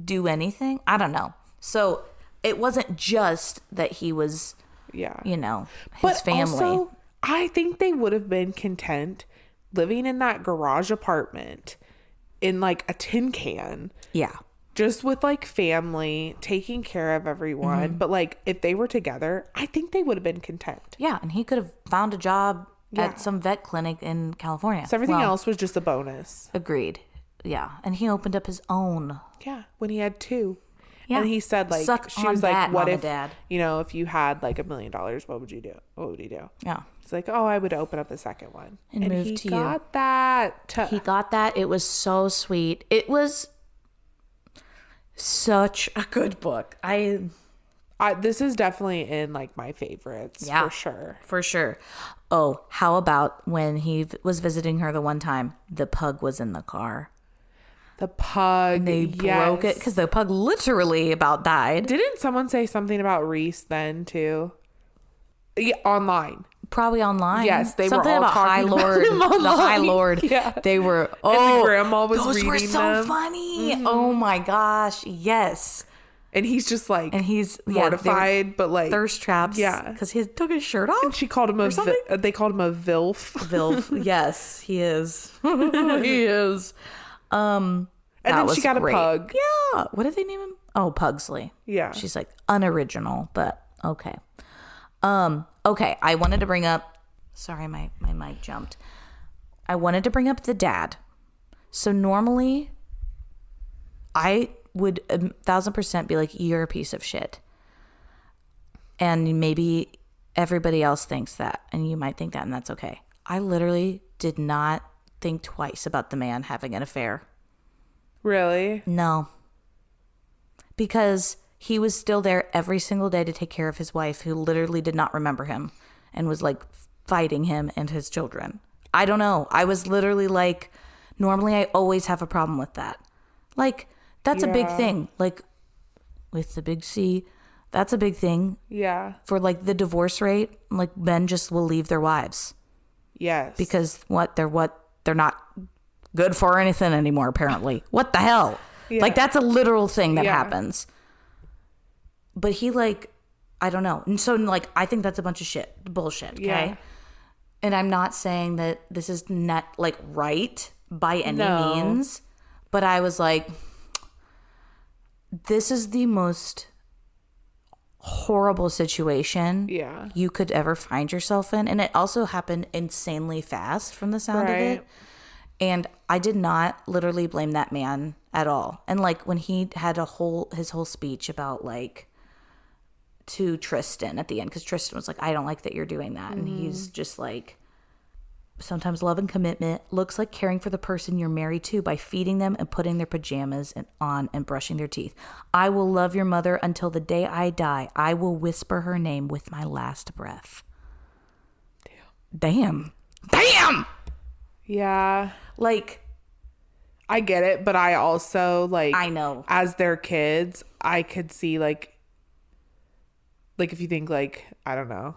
do anything. I don't know. So it wasn't just that he was, you know, his family. Also, I think they would have been content living in that garage apartment in like a tin can. Yeah. Just with like family, taking care of everyone. But like if they were together, I think they would have been content. Yeah. And he could have found a job at some vet clinic in California. So everything else was just a bonus. Agreed. Yeah. And he opened up his own. Yeah. When he had 2. Yeah. And he said like, she was that, like, what Mama, if, Dad. you know, if you had like $1 million, what would you do? What would he do? Yeah. He's like, oh, I would open up the second one. And move he to got that. He got that. It was so sweet. It was such a good book. This is definitely in like my favorites for sure. For sure. Oh, how about when he was visiting her the one time, the pug was in the car. The pug. And they broke it because the pug literally about died. Didn't someone say something about Reese then too? Yeah, online. Probably online. Yes, they something were all about High Lord. The High Lord. Yeah. They were. Oh, and the grandma was those reading were so them. funny. Oh my gosh, yes. And he's just like, and he's mortified, but like thirst traps. Yeah, because he took his shirt off. And she called him they called him a vilf. Vilf. Yes, he is. He is. And then she got great. A pug. Yeah. What did they name him? Oh, Pugsley. Yeah. She's like unoriginal, but okay. Okay. I wanted to bring up. Sorry, my mic jumped. I wanted to bring up the dad. So normally, I would 1,000% be like, you're a piece of shit. And maybe everybody else thinks that, and you might think that, and that's okay. I literally did not think twice about the man having an affair. Really? No. Because he was still there every single day to take care of his wife, who literally did not remember him and was like fighting him and his children. I don't know. I was literally like, normally I always have a problem with that. Like, that's a big thing. Like, with the big C, that's a big thing. Yeah. For like the divorce rate, like men just will leave their wives. Yes. Because they're not good for anything anymore, apparently. What the hell? Yeah. Like, that's a literal thing that happens. But he, like, I don't know. And so, like, I think that's a bunch of bullshit, okay? Yeah. And I'm not saying that this is not, like, right by any means. But I was like, this is the most horrible situation you could ever find yourself in. And it also happened insanely fast from the sound of it. And I did not literally blame that man at all. And like when he had his whole speech about like to Tristan at the end, because Tristan was like, I don't like that you're doing that. And he's just like, sometimes love and commitment looks like caring for the person you're married to by feeding them and putting their pajamas on and brushing their teeth. I will love your mother until the day I die. I will whisper her name with my last breath. Damn. Yeah. Like, I get it, but I also like, I know as their kids, I could see like if you think like, I don't know,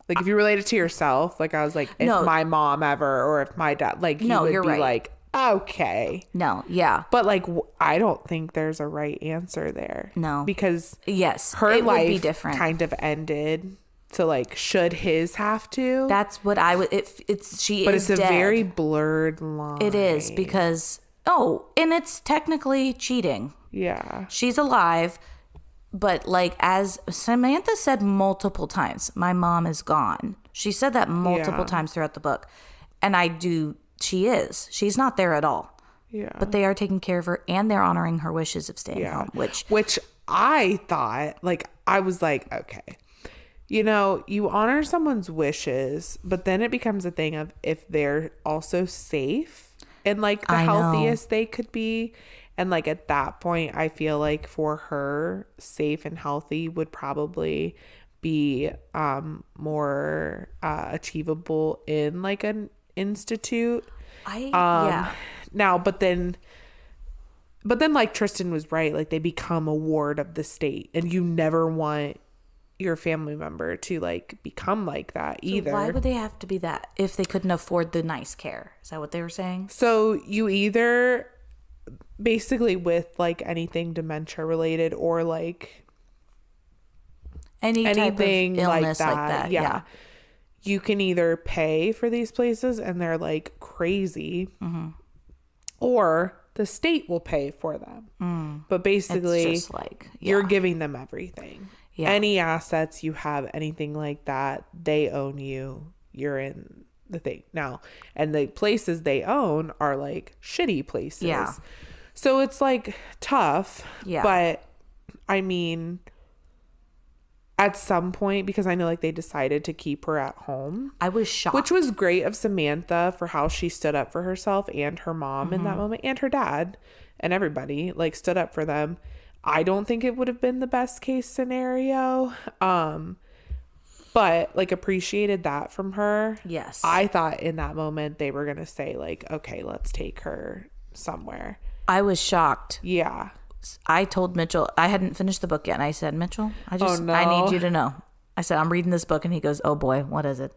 like if you relate it to yourself, like I was like, if my mom ever, or if my dad, like you would be like, okay. No, yeah. But like, I don't think there's a right answer there. No. Because her life would be different. Kind of ended. So like, should his have to? That's what I would. But it's a very blurred line. It is because and it's technically cheating. Yeah, she's alive, but like as Samantha said multiple times, my mom is gone. She said that multiple times throughout the book, and she's not there at all. Yeah, but they are taking care of her and they're honoring her wishes of staying home. Which I thought, like, I was like, okay. you know, you honor someone's wishes, but then it becomes a thing of if they're also safe and like the healthiest they could be. And like at that point, I feel like for her, safe and healthy would probably be more achievable in like an institute. Now, but then like Tristan was right, like they become a ward of the state, and you never want your family member to like become like that either. So why would they have to be that if they couldn't afford the nice care? Is that what they were saying? So you either basically with like anything dementia related or like anything illness like that. Yeah. You can either pay for these places and they're like crazy, or the state will pay for them. But basically it's just like, you're giving them everything. Yeah. Any assets you have, anything like that, they own you. You're in the thing now. And the places they own are like shitty places. Yeah. So it's like tough. Yeah. But I mean, at some point, because I know like they decided to keep her at home. I was shocked. Which was great of Samantha for how she stood up for herself and her mom in that moment, and her dad and everybody like stood up for them. I don't think it would have been the best case scenario. But like appreciated that from her. Yes. I thought in that moment they were going to say like, okay, let's take her somewhere. I was shocked. Yeah. I told Mitchell, I hadn't finished the book yet. And I said, Mitchell, I need you to know. I said, I'm reading this book. And he goes, oh boy, what is it?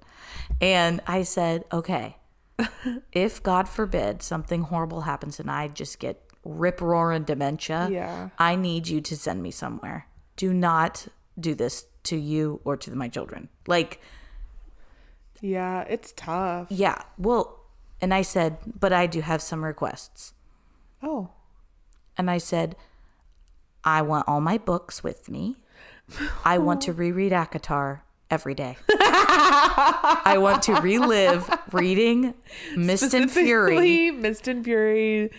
And I said, okay, if God forbid something horrible happens and I just get rip-roaring dementia, I need you to send me somewhere. Do not do this to you or to my children. Like, yeah, it's tough. Yeah. Well, and I said, but I do have some requests. Oh. And I said, I want all my books with me. I want to reread ACOTAR every day. I want to relive reading Mist and Fury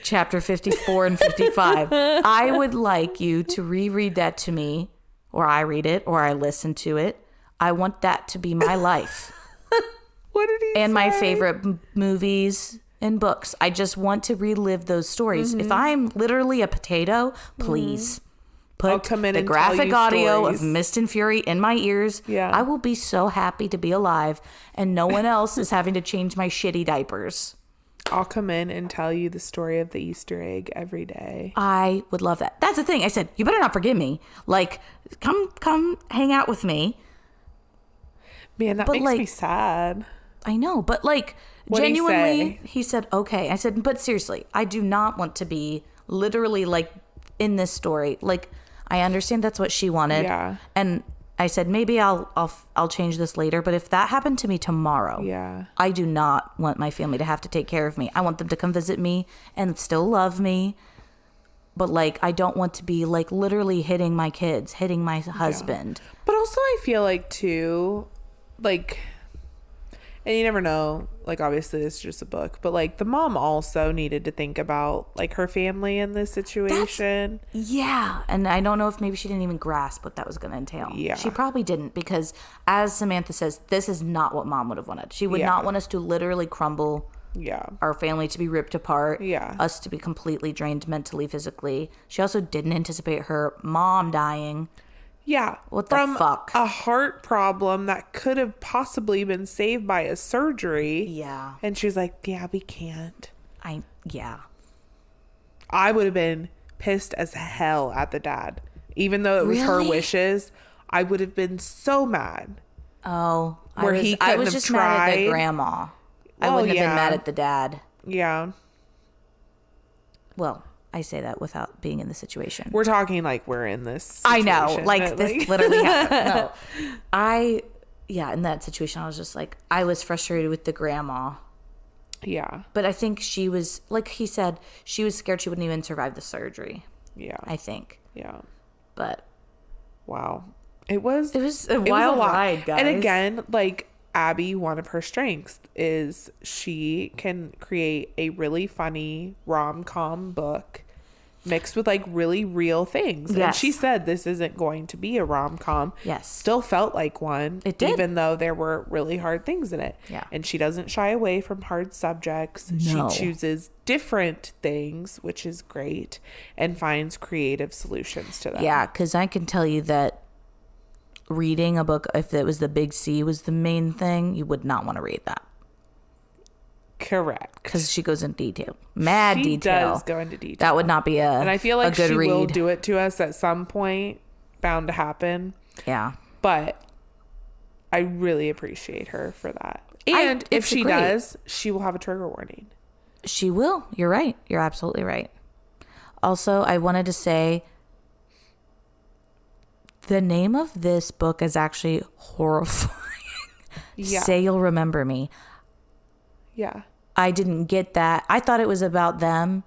chapter 54 and 55. I would like you to reread that to me, or I read it, or I listen to it. I want that to be my life. What did he and say? My favorite movies and books. I just want to relive those stories. If I'm literally a potato, please put the graphic audio of Mist and Fury in my ears. Yeah. I will be so happy to be alive, and no one else is having to change my shitty diapers. I'll come in and tell you the story of the Easter egg every day. I would love that. That's the thing. I said, you better not forgive me. Like, come hang out with me. Man, that makes me sad. I know, but like, what'd genuinely, he said, okay. I said, but seriously, I do not want to be literally like in this story. Like, I understand that's what she wanted. Yeah. And I said, maybe I'll change this later. But if that happened to me tomorrow, I do not want my family to have to take care of me. I want them to come visit me and still love me. But like, I don't want to be like literally hitting my kids, hitting my husband. Yeah. But also I feel like too, like, and you never know, like obviously it's just a book, but like the mom also needed to think about like her family in this situation. And I don't know if maybe she didn't even grasp what that was going to entail. She probably didn't, because as Samantha says, this is not what mom would have wanted. She would not want us to literally crumble, our family to be ripped apart, us to be completely drained mentally, physically. She also didn't anticipate her mom dying. Yeah. What the fuck? A heart problem that could have possibly been saved by a surgery. Yeah. And she's like, yeah, we can't. I would have been pissed as hell at the dad. Even though it was her wishes, I would have been so mad. Oh. I was just mad at the grandma. I wouldn't have been mad at the dad. Yeah. Well, I say that without being in the situation. We're talking like we're in this situation. I know. Like this literally happened. No. In that situation, I was just like, I was frustrated with the grandma. Yeah. But I think she was, like he said, she was scared she wouldn't even survive the surgery. Yeah. I think. Yeah. But. Wow. It was a wild ride, guys. And again, like Abby, one of her strengths is she can create a really funny rom-com book mixed with like really real things. Yes. And she said this isn't going to be a rom-com. Yes. Still felt like one. It did. Even though there were really hard things in it. Yeah. And she doesn't shy away from hard subjects. No. She chooses different things, which is great, and finds creative solutions to them. Yeah, because I can tell you that reading a book, if it was the big C was the main thing, you would not want to read that. Correct. Because she goes in detail. Mad she detail. Does go into detail. That would not be and I feel like a good she read. will do it to us at some point. Bound to happen. Yeah. But I really appreciate her for that. And if she does, she will have a trigger warning. She will. You're right. You're absolutely right. Also, I wanted to say the name of this book is actually horrifying. Yeah. Say You'll Remember Me. Yeah. I didn't get that. I thought it was about them.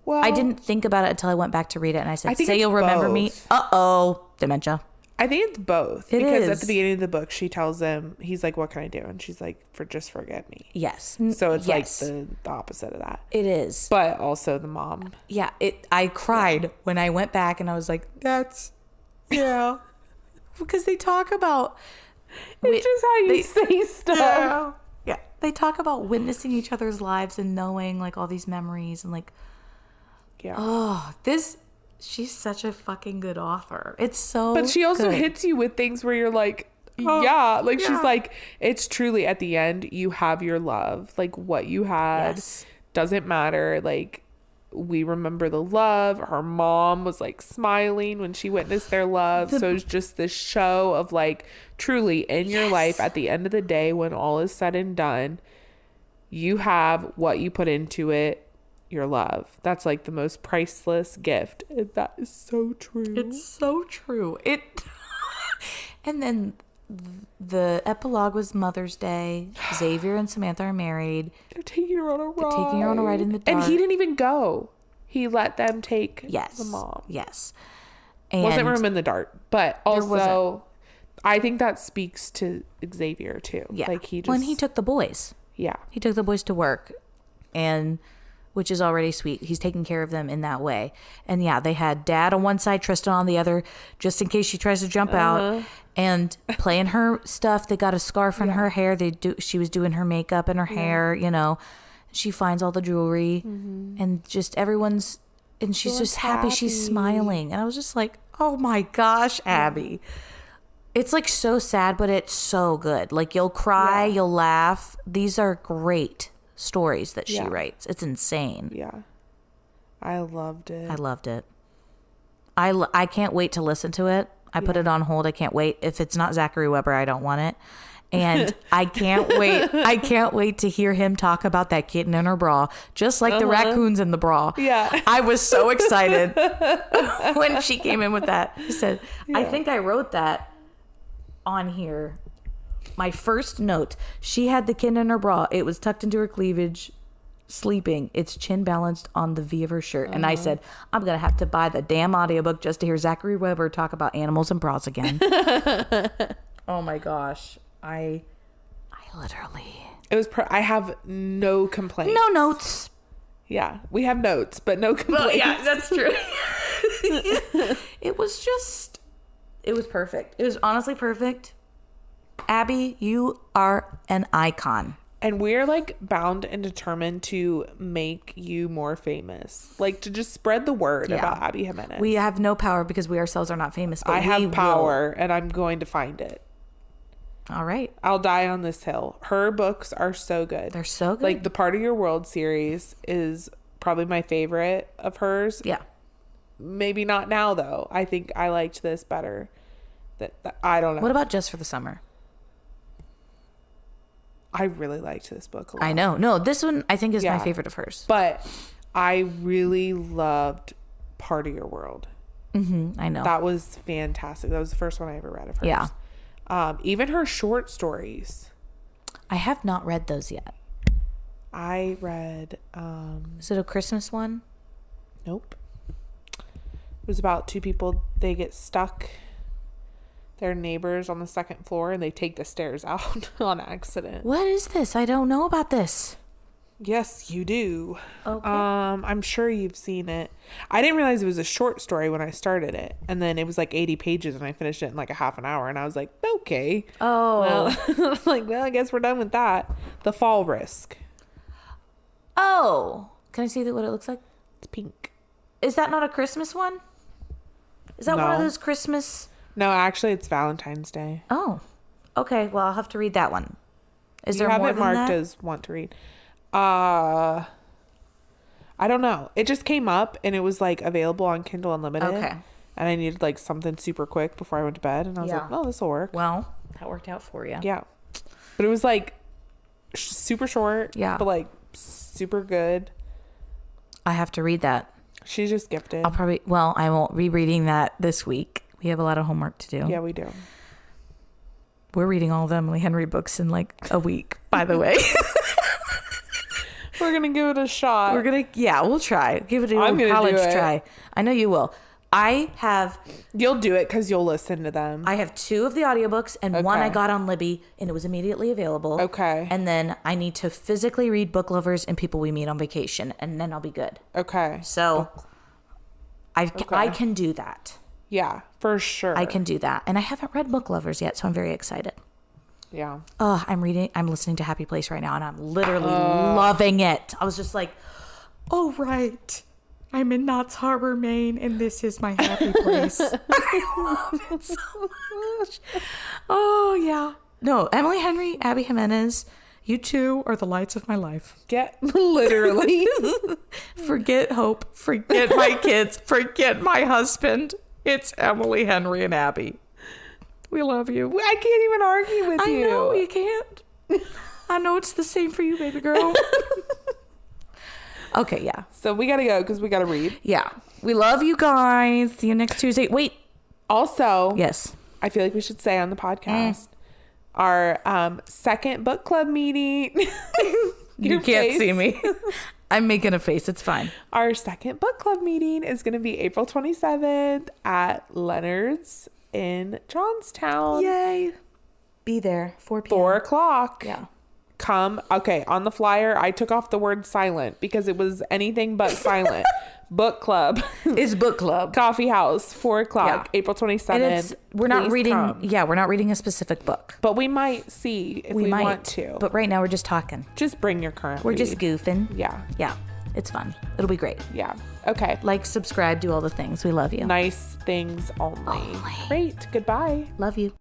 Well, I didn't think about it until I went back to read it, and I said, "Say You'll Remember Me." both. Uh-oh, dementia. I think it's both. It because is. at the beginning of the book, she tells him, he's like, "What can I do?" And she's like, "Just forget me." Yes. So it's yes. like the opposite of that. It is. But also the mom. Yeah. I cried when I went back, and I was like, "That's yeah," because they talk about. It's just how you say stuff. Yeah. They talk about witnessing each other's lives and knowing like all these memories and like, Yeah. oh, she's such a fucking good author. It's so But she also good. hits you with things where you're like, yeah. Like she's like, it's truly at the end, you have your love. Like what you had doesn't matter. Like we remember the love. Her mom was like smiling when she witnessed their love. So it's just this show of like truly in your life at the end of the day, when all is said and done, you have what you put into it, your love. That's like the most priceless gift. And that is so true. It's so true. And then the epilogue was Mother's Day. Xavier and Samantha are married. They're taking her on a ride. Taking her on a ride in the dark. And he didn't even go. He let them take the mom. Yes. And Wasn't room in the dark. But also, wasn't. I think that speaks to Xavier too. Yeah. Like he just... when he took the boys. Yeah. He took the boys to work. And... which is already sweet. He's taking care of them in that way. And yeah, they had Dad on one side, Tristan on the other, just in case she tries to jump out. And playing her stuff. They got a scarf in her hair. She was doing her makeup and her hair, you know. She finds all the jewelry. And just everyone's... and she's just happy. She's smiling. And I was just like, oh my gosh, Abby. It's like so sad, but it's so good. Like you'll cry, you'll laugh. These are great stories that she writes. It's insane. Yeah. I loved it. I loved it. I can't wait to listen to it. I put it on hold. I can't wait. If it's not Zachary Weber, I don't want it. And I can't wait. I can't wait to hear him talk about that kitten in her bra, just like the raccoons in the bra. Yeah. I was so excited when she came in with that. He said, I think I wrote that on here. My first note, she had the kitten in her bra. It was tucked into her cleavage, sleeping. Its chin balanced on the V of her shirt. And I said, I'm going to have to buy the damn audiobook just to hear Zachary Weber talk about animals and bras again. Oh my gosh. I literally... It was... I have no complaints. No notes. Yeah. We have notes, but no complaints. Well, yeah, that's true. It was just... it was perfect. It was honestly perfect. Abby, you are an icon. And we're like bound and determined to make you more famous. Like to just spread the word about Abby Jimenez. We have no power because we ourselves are not famous. But I have power and I'm going to find it. All right. I'll die on this hill. Her books are so good. They're so good. Like the Part of Your World series is probably my favorite of hers. Yeah. Maybe not now though. I think I liked this better. That I don't know. What about Just for the Summer? I really liked this book a lot. I know. No, this one I think is my favorite of hers. But I really loved Part of Your World. I know. That was fantastic. That was the first one I ever read of hers. Yeah. Even her short stories. I have not read those yet. I read... Is it a Christmas one? Nope. It was about two people. They get stuck. They're neighbors on the second floor and they take the stairs out on accident. What is this? I don't know about this. Yes, you do. Okay. I'm sure you've seen it. I didn't realize it was a short story when I started it. And then it was like 80 pages and I finished it in like a half an hour. And I was like, okay. Oh. Well, like, well, I guess we're done with that. The Fall Risk. Oh. Can I see what it looks like? It's pink. Is that not a Christmas one? Is that one of No. those Christmas? No, actually, it's Valentine's Day. Oh. Okay. Well, I'll have to read that one. Is there You have more it than marked that? as want to read. I don't know. It just came up and it was like available on Kindle Unlimited. Okay. And I needed like something super quick before I went to bed. And I was Yeah. like, oh, this will work. Well, that worked out for you. Yeah. But it was like super short. Yeah. But like super good. I have to read that. She's just gifted. I won't be reading that this week. We have a lot of homework to do. Yeah, we do. We're reading all the Emily Henry books in like a week, by the way. We're going to give it a shot. We'll try. Give it a I'm old gonna college do it. try. I know you will. You'll do it because you'll listen to them. I have 2 of the audiobooks and one I Okay. got on Libby and it was immediately available. Okay. And then I need to physically read Book Lovers and People We Meet on Vacation and then I'll be good. Okay. So I Okay. can do that. Yeah, for sure. I can do that. And I haven't read Book Lovers yet, so I'm very excited. Yeah. Oh, I'm listening to Happy Place right now and I'm literally loving it. I was just like, oh, right. I'm in Knott's Harbor, Maine, and this is my happy place. I love it so much. Oh, yeah. No, Emily Henry, Abby Jimenez, you two are the lights of my life. Literally. Forget Hope, forget my kids, forget my husband. It's Emily Henry and Abby. We love you. I can't even argue with you. I know, you can't. I know it's the same for you, baby girl. Okay, yeah. So we got to go because we got to read. Yeah. We love you guys. See you next Tuesday. Wait. Also, Yes. I feel like we should say on the podcast, our second book club meeting. You can't see me. I'm making a face. It's fine. Our second book club meeting is going to be April 27th at Leonard's in Johnstown. Yay. Be there. 4 p.m. 4 o'clock. Yeah. Come. Okay. On the flyer, I took off the word silent because it was anything but silent. Book club. It's book club. Coffee house. 4 o'clock. Yeah. April 27th. And we're not Please reading. come. Yeah, we're not reading a specific book. But we might see if we want to. But right now we're just talking. Just bring your current We're just read. goofing. Yeah. Yeah. It's fun. It'll be great. Yeah. Okay. Like, subscribe, do all the things. We love you. Nice things only. Great. Goodbye. Love you.